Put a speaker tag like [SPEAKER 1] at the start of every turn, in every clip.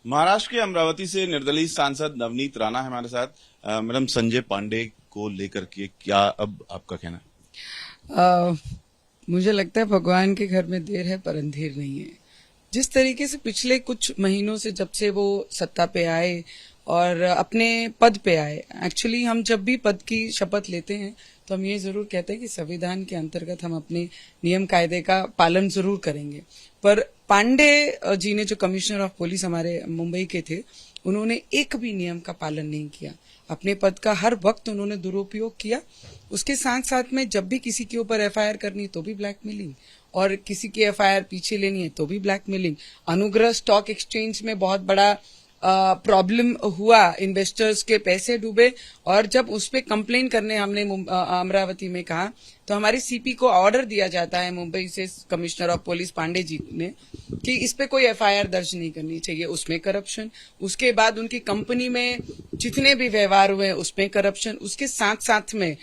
[SPEAKER 1] महाराष्ट्र के अमरावती से निर्दलीय सांसद नवनीत राणा है हमारे साथ। मैडम, संजय पांडे को लेकर के क्या अब आपका कहना है?
[SPEAKER 2] मुझे लगता है भगवान के घर में देर है पर अंधेर नहीं है। जिस तरीके से पिछले कुछ महीनों से जब से वो सत्ता पे आए और अपने पद पे आए, एक्चुअली हम जब भी पद की शपथ लेते हैं तो हम ये जरूर कहते हैं कि संविधान के अंतर्गत हम अपने नियम कायदे का पालन जरूर करेंगे। पर पांडे जी ने, जो कमिश्नर ऑफ पुलिस हमारे मुंबई के थे, उन्होंने एक भी नियम का पालन नहीं किया। अपने पद का हर वक्त उन्होंने दुरुपयोग किया। उसके साथ साथ में जब भी किसी के ऊपर एफआईआर करनी तो भी ब्लैकमेलिंग, और किसी की एफआईआर पीछे लेनी है तो भी ब्लैकमेलिंग। अनुग्रह स्टॉक एक्सचेंज में बहुत बड़ा प्रॉब्लम हुआ, इन्वेस्टर्स के पैसे डूबे, और जब उस पे कंप्लेन करने हमने अमरावती में कहा तो हमारे सीपी को ऑर्डर दिया जाता है मुंबई से, commissioner of police Pandey ji ने, कि इस पे कोई एफआईआर दर्ज नहीं करनी चाहिए। उसमें करप्शन, उसके बाद उनकी कंपनी में जितने भी व्यवहार हुए उसमें करप्शन, उसके साथ साथ में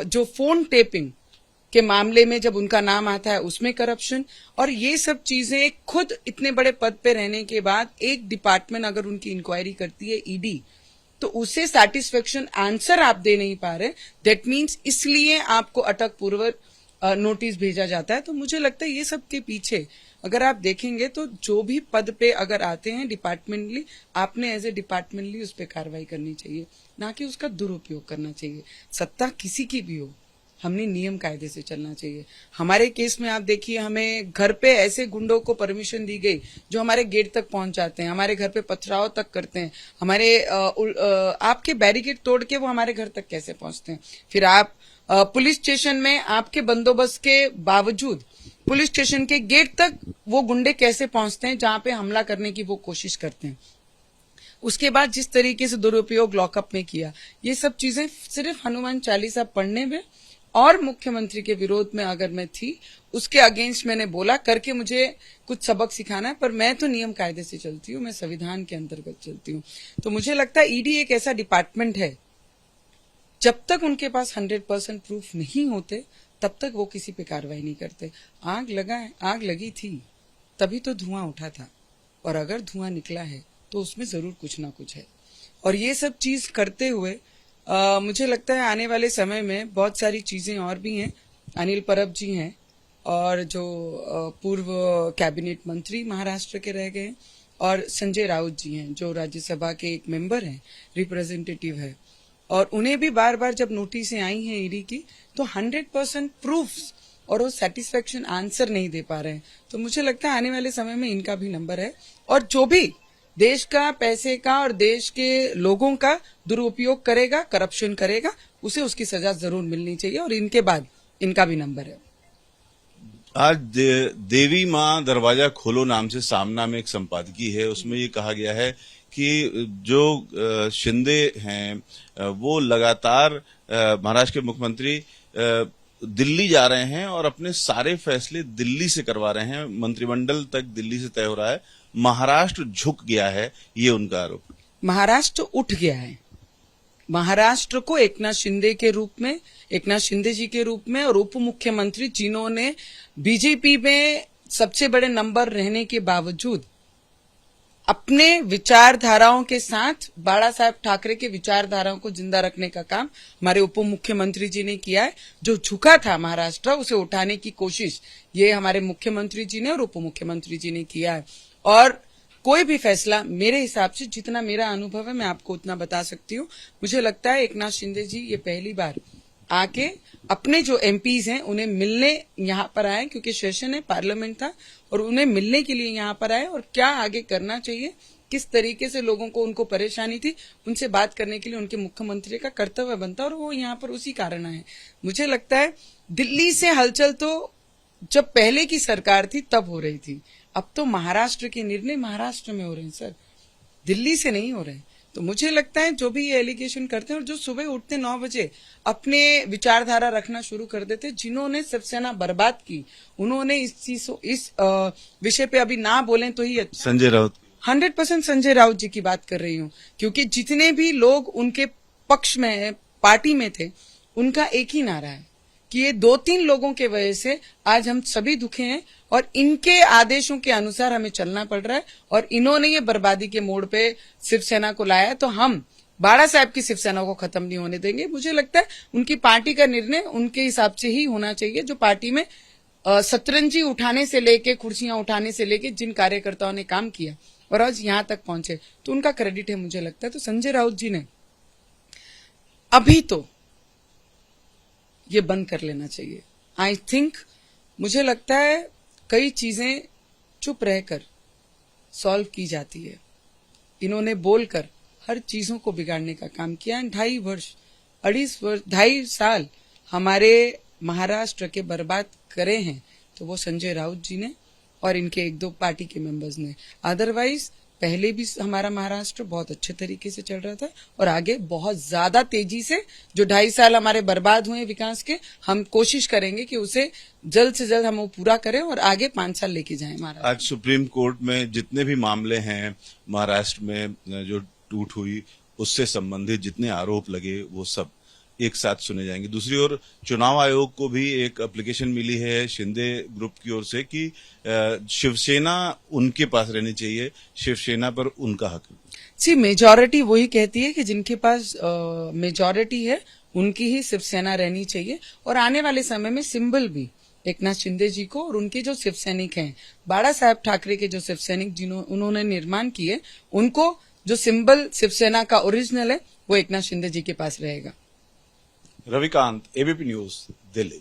[SPEAKER 2] जो फोन टेपिंग के मामले में जब उनका नाम आता है उसमें करप्शन। और ये सब चीजें खुद इतने बड़े पद पे रहने के बाद एक डिपार्टमेंट अगर उनकी इंक्वायरी करती है, ईडी, तो उसे सैटिस्फैक्शन आंसर आप दे नहीं पा रहे, दैट मीन्स इसलिए आपको अटक पूर्वक नोटिस भेजा जाता है। तो मुझे लगता है ये सब के पीछे अगर आप देखेंगे तो जो भी पद पे अगर आते हैं डिपार्टमेंटली, आपने एज ए डिपार्टमेंटली उस पर कार्रवाई करनी चाहिए, ना कि उसका दुरुपयोग करना चाहिए। सत्ता किसी की भी हो, हमने नियम कायदे से चलना चाहिए। हमारे केस में आप देखिए, हमें घर पे ऐसे गुंडों को परमिशन दी गई जो हमारे गेट तक पहुंच जाते हैं, हमारे घर पे पथराव तक करते हैं, हमारे आपके बैरिकेड तोड़ के वो हमारे घर तक कैसे पहुंचते हैं। फिर आप पुलिस स्टेशन में आपके बंदोबस्त के बावजूद पुलिस स्टेशन के गेट तक वो गुंडे कैसे पहुंचते हैं जहां पे हमला करने की वो कोशिश करते हैं। उसके बाद जिस तरीके से दुरुपयोग लॉकअप में किया, ये सब चीजें सिर्फ हनुमान चालीसा पढ़ने में और मुख्यमंत्री के विरोध में अगर मैं थी, उसके अगेंस्ट मैंने बोला करके मुझे कुछ सबक सिखाना है। पर मैं तो नियम कायदे से चलती हूँ, मैं संविधान के अंतर्गत चलती हूँ। तो मुझे लगता है ईडी एक ऐसा डिपार्टमेंट है, जब तक उनके पास 100% प्रूफ नहीं होते तब तक वो किसी पे कार्रवाई नहीं करते। आग लगी थी तभी तो धुआं उठा था, और अगर धुआं निकला है तो उसमें जरूर कुछ ना कुछ है। और ये सब चीज करते हुए मुझे लगता है आने वाले समय में बहुत सारी चीजें और भी हैं। अनिल परब जी हैं, और जो पूर्व कैबिनेट मंत्री महाराष्ट्र के रह गए, और संजय राउत जी हैं जो राज्यसभा के एक मेंबर हैं, रिप्रेजेंटेटिव है, और उन्हें भी बार बार जब नोटिस आई हैं ईडी की तो 100% प्रूफ्स और वो सेटिस्फेक्शन आंसर नहीं दे पा रहे हैं। तो मुझे लगता है आने वाले समय में इनका भी नंबर है, और जो भी देश का, पैसे का और देश के लोगों का दुरुपयोग करेगा, करप्शन करेगा, उसे उसकी सजा जरूर मिलनी चाहिए, और इनके बाद इनका भी नंबर है।
[SPEAKER 1] आज देवी माँ दरवाजा खोलो नाम से सामना में एक संपादकीय है, उसमें ये कहा गया है कि जो शिंदे हैं वो लगातार महाराष्ट्र के मुख्यमंत्री दिल्ली जा रहे हैं और अपने सारे फैसले दिल्ली से करवा रहे हैं, मंत्रिमंडल तक दिल्ली से तय हो रहा है। महाराष्ट्र झुक गया है, ये उनका आरोप।
[SPEAKER 2] महाराष्ट्र उठ गया है। महाराष्ट्र को एकनाथ शिंदे के रूप में, एकनाथ शिंदे जी के रूप में, और उप मुख्यमंत्री जिन्होंने बीजेपी में सबसे बड़े नंबर रहने के बावजूद अपने विचारधाराओं के साथ बाला साहब ठाकरे के विचारधाराओं को जिंदा रखने का काम हमारे उप मुख्यमंत्री जी ने किया है। जो झुका था महाराष्ट्र, उसे उठाने की कोशिश ये हमारे मुख्यमंत्री जी ने और उप मुख्यमंत्री जी ने किया है। और कोई भी फैसला मेरे हिसाब से, जितना मेरा अनुभव है मैं आपको उतना बता सकती हूँ, मुझे लगता है एकनाथ शिंदे जी ये पहली बार आके अपने जो एमपीज हैं उन्हें मिलने यहाँ पर आए, क्योंकि सेशन है, पार्लियामेंट था, और उन्हें मिलने के लिए यहाँ पर आए, और क्या आगे करना चाहिए, किस तरीके से लोगों को उनको परेशानी थी, उनसे बात करने के लिए उनके मुख्यमंत्री का कर्तव्य बनता, और वो यहाँ पर उसी कारण आए। मुझे लगता है दिल्ली से हलचल तो जब पहले की सरकार थी तब हो रही थी, अब तो महाराष्ट्र के निर्णय महाराष्ट्र में हो रहे हैं सर, दिल्ली से नहीं हो रहे। तो मुझे लगता है जो भी ये एलिगेशन करते हैं, और जो सुबह उठते 9 बजे अपने विचारधारा रखना शुरू कर देते, जिन्होंने शिवसेना बर्बाद की, उन्होंने इस विषय पे अभी ना बोलें तो ही अच्छा।
[SPEAKER 1] संजय राउत,
[SPEAKER 2] 100% संजय राउत जी की बात कर रही हूँ, क्योंकि जितने भी लोग उनके पक्ष में, पार्टी में थे, उनका एक ही नारा है कि ये 2-3 लोगों के वजह से आज हम सभी दुखे हैं और इनके आदेशों के अनुसार हमें चलना पड़ रहा है और इन्होंने ये बर्बादी के मोड़ पे शिवसेना को लाया है, तो हम बाड़ा साहब की शिवसेना को खत्म नहीं होने देंगे। मुझे लगता है उनकी पार्टी का निर्णय उनके हिसाब से ही होना चाहिए, जो पार्टी में सतरंजी उठाने से लेके कुर्सियां उठाने से लेके जिन कार्यकर्ताओं ने काम किया और आज यहां तक पहुंचे, तो उनका क्रेडिट है मुझे लगता है। तो संजय राउत जी ने अभी तो ये बंद कर लेना चाहिए। आई थिंक, मुझे लगता है कई चीजें चुप रहकर सॉल्व की जाती है, इन्होंने बोलकर हर चीजों को बिगाड़ने का काम किया। 2.5 साल हमारे महाराष्ट्र के बर्बाद करे हैं, तो वो संजय राउत जी ने और इनके 1-2 पार्टी के मेंबर्स ने। अदरवाइज पहले भी हमारा महाराष्ट्र बहुत अच्छे तरीके से चल रहा था और आगे बहुत ज्यादा तेजी से, जो 2.5 साल हमारे बर्बाद हुए विकास के, हम कोशिश करेंगे कि उसे जल्द से जल्द हम वो पूरा करें और आगे 5 साल लेके जाएं महाराष्ट्र।
[SPEAKER 1] आज सुप्रीम कोर्ट में जितने भी मामले हैं महाराष्ट्र में जो टूट हुई, उससे संबंधित जितने आरोप लगे वो सब एक साथ सुने जाएंगे। दूसरी ओर चुनाव आयोग को भी एक एप्लीकेशन मिली है शिंदे ग्रुप की ओर से कि शिवसेना उनके पास रहनी चाहिए, शिवसेना पर उनका हक।
[SPEAKER 2] सी मेजॉरिटी वही कहती है कि जिनके पास मेजॉरिटी है उनकी ही शिवसेना रहनी चाहिए और आने वाले समय में सिंबल भी एकनाथ शिंदे जी को और उनके जो शिवसैनिक हैं, बाड़ा साहब ठाकरे के जो शिवसैनिक उन्होंने निर्माण किए, उनको जो सिंबल शिवसेना का ओरिजिनल है वो एकनाथ शिंदे जी के पास रहेगा।
[SPEAKER 1] Ravikant, ABP news, Delhi.